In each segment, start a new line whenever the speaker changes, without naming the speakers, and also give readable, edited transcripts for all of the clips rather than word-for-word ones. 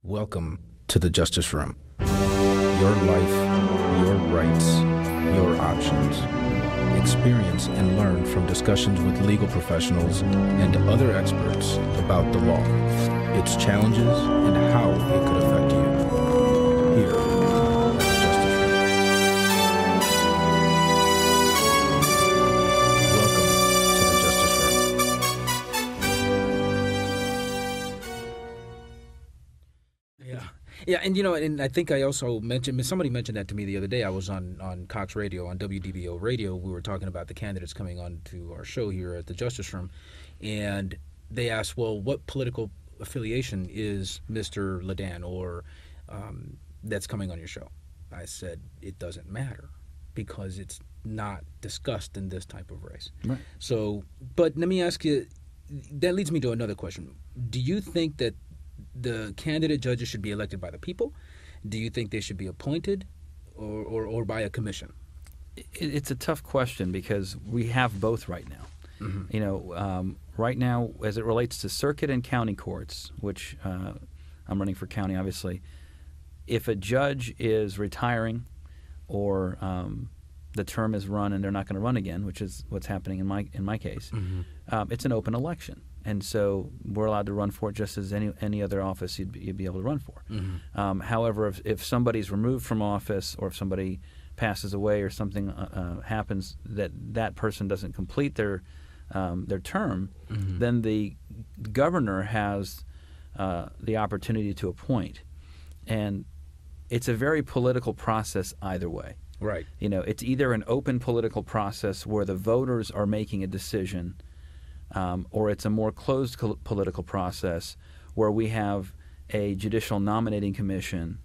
Welcome to the Justice Room. Your life, your rights, your options. Experience and learn from discussions with legal professionals and other experts about the law, its challenges, and how it could affect you. Here at the Justice Room. Welcome to the Justice Room.
Yeah, and and I think I also mentioned, somebody mentioned that to me the other day. I was on Cox Radio, on WDBO Radio. We were talking about the candidates coming on to our show here at the Justice Room, and they asked, well, what political affiliation is Mr. Ladan or that's coming on your show? I said, it doesn't matter because it's not discussed in this type of race.
Right.
So, but let me ask you, that leads me to another question. Do you think that the candidate judges should be elected by the people? Do you think they should be appointed or by a commission?
It's a tough question because we have both right now.
Mm-hmm.
Right now, as it relates to circuit and county courts, which I'm running for county, obviously, if a judge is retiring or the term is run and they're not going to run again, which is what's happening in my case,
Mm-hmm.
it's an open election. And so we're allowed to run for it just as any other office you'd be able to run for.
Mm-hmm.
However, if somebody's removed from office or if somebody passes away or something happens that person doesn't complete their term,
Mm-hmm.
then the governor has the opportunity to appoint. And it's a very political process either way.
Right.
It's either an open political process where the voters are making a decision, or it's a more closed political process where we have a judicial nominating commission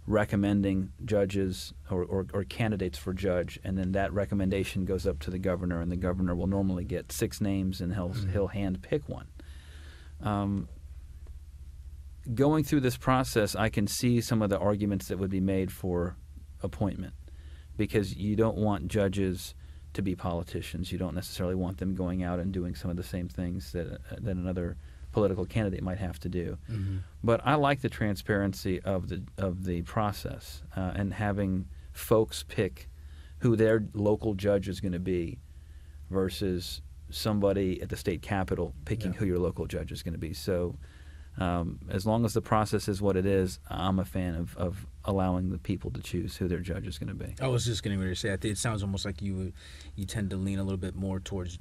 recommending judges or candidates for judge, and then that recommendation goes up to the governor, and the governor will normally get 6 names, and he'll hand pick one. Going through this process, I can see some of the arguments that would be made for appointment, because you don't want judges to be politicians. You don't necessarily want them going out and doing some of the same things that another political candidate might have to do.
Mm-hmm.
But I like the transparency of the process and having folks pick who their local judge is going to be versus somebody at the state capitol picking who your local judge is going to be. So as long as the process is what it is, I'm a fan of allowing the people to choose who their judge is going to be.
I was just getting ready to say, it sounds almost like you tend to lean a little bit more towards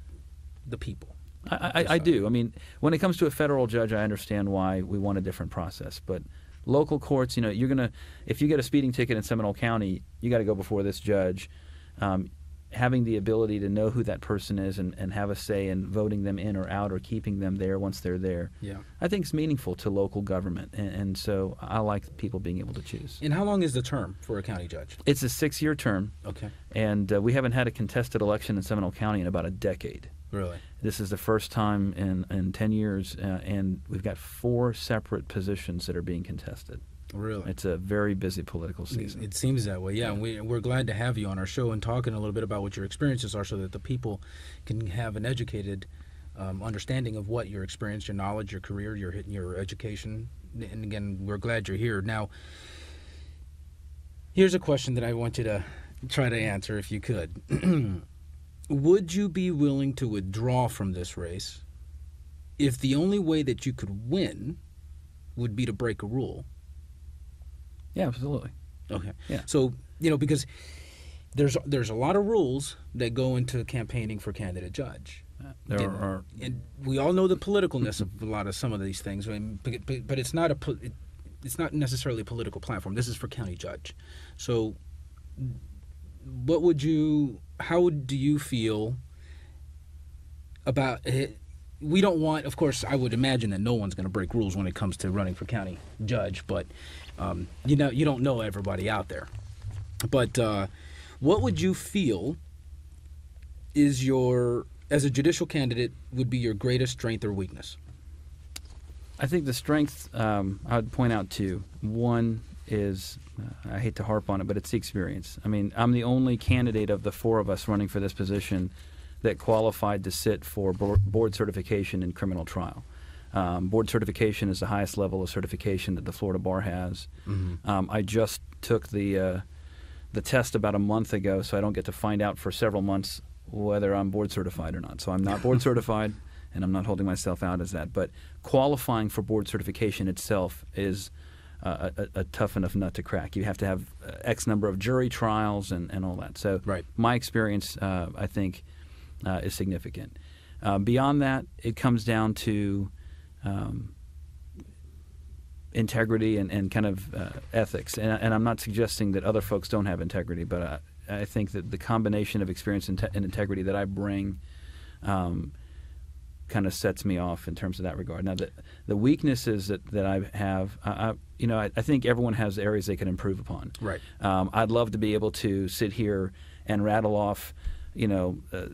the people.
I do. I mean, when it comes to a federal judge, I understand why we want a different process. But local courts, you're going to, if you get a speeding ticket in Seminole County, you got to go before this judge. Having the ability to know who that person is and have a say in voting them in or out or keeping them there once they're there, I think is meaningful to local government. And so I like people being able to choose.
And how long is the term for a county judge?
It's a 6-year term.
Okay.
And we haven't had a contested election in Seminole County in about a decade.
Really?
This is the first time in 10 years, and we've got 4 separate positions that are being contested.
Really?
It's a very busy political season.
It seems that way, yeah. And we're glad to have you on our show and talking a little bit about what your experiences are so that the people can have an educated understanding of what your experience, your knowledge, your career, your education. And again, we're glad you're here. Now, here's a question that I want you to try to answer if you could. Would you be willing to withdraw from this race if the only way that you could win would be to break a rule?
Yeah, absolutely.
Okay.
Yeah.
So, because there's a lot of rules that go into campaigning for candidate judge. And we all know the politicalness of some of these things, but it's not it's not necessarily a political platform. This is for county judge. So, how do you feel about it? We don't want, of course, I would imagine that no one's going to break rules when it comes to running for county judge, but you don't know everybody out there. But what would you feel is as a judicial candidate, would be your greatest strength or weakness?
I think the strength I would point out two. One is, I hate to harp on it, but it's the experience. I mean, I'm the only candidate of the 4 of us running for this position that qualified to sit for board certification in criminal trial. Board certification is the highest level of certification that the Florida Bar has. I just took the test about a month ago, so I don't get to find out for several months whether I'm board certified or not. So I'm not board certified, and I'm not holding myself out as that. But qualifying for board certification itself is a tough enough nut to crack. You have to have X number of jury trials and all that. So my experience, I think, is significant. Beyond that, it comes down to integrity and kind of ethics. And I'm not suggesting that other folks don't have integrity, but I think that the combination of experience and integrity that I bring kind of sets me off in terms of that regard. Now, the weaknesses that I have, I think everyone has areas they can improve upon.
Right.
I'd love to be able to sit here and rattle off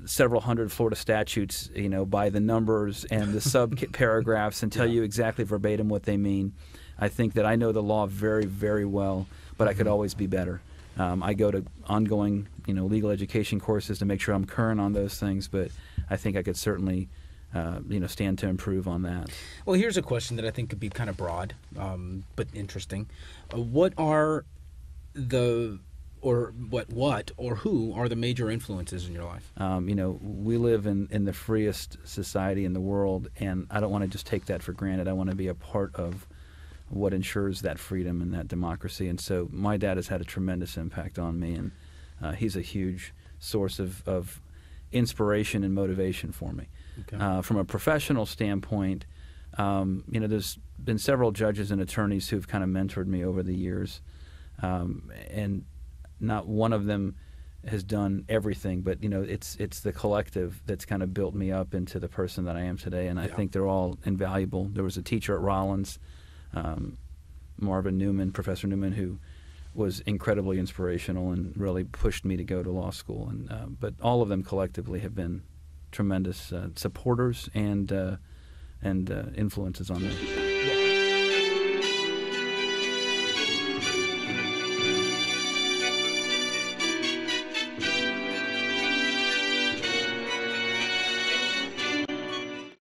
several hundred Florida statutes, by the numbers and the sub-paragraphs and tell you exactly verbatim what they mean. I think that I know the law very, very well, but I could always be better. I go to ongoing, legal education courses to make sure I'm current on those things, but I think I could certainly, stand to improve on that.
Well, here's a question that I think could be kind of broad, but interesting. What are the what or who are the major influences in your life?
We live in the freest society in the world, and I don't want to just take that for granted. I want to be a part of what ensures that freedom and that democracy. And so my dad has had a tremendous impact on me, and he's a huge source of inspiration and motivation for me. Okay. From a professional standpoint, there's been several judges and attorneys who've kind of mentored me over the years, and not one of them has done everything, but it's the collective that's kind of built me up into the person that I am today, and I think they're all invaluable. There was a teacher at Rollins, Professor Newman, who was incredibly inspirational and really pushed me to go to law school. And but all of them collectively have been tremendous supporters and influences on me.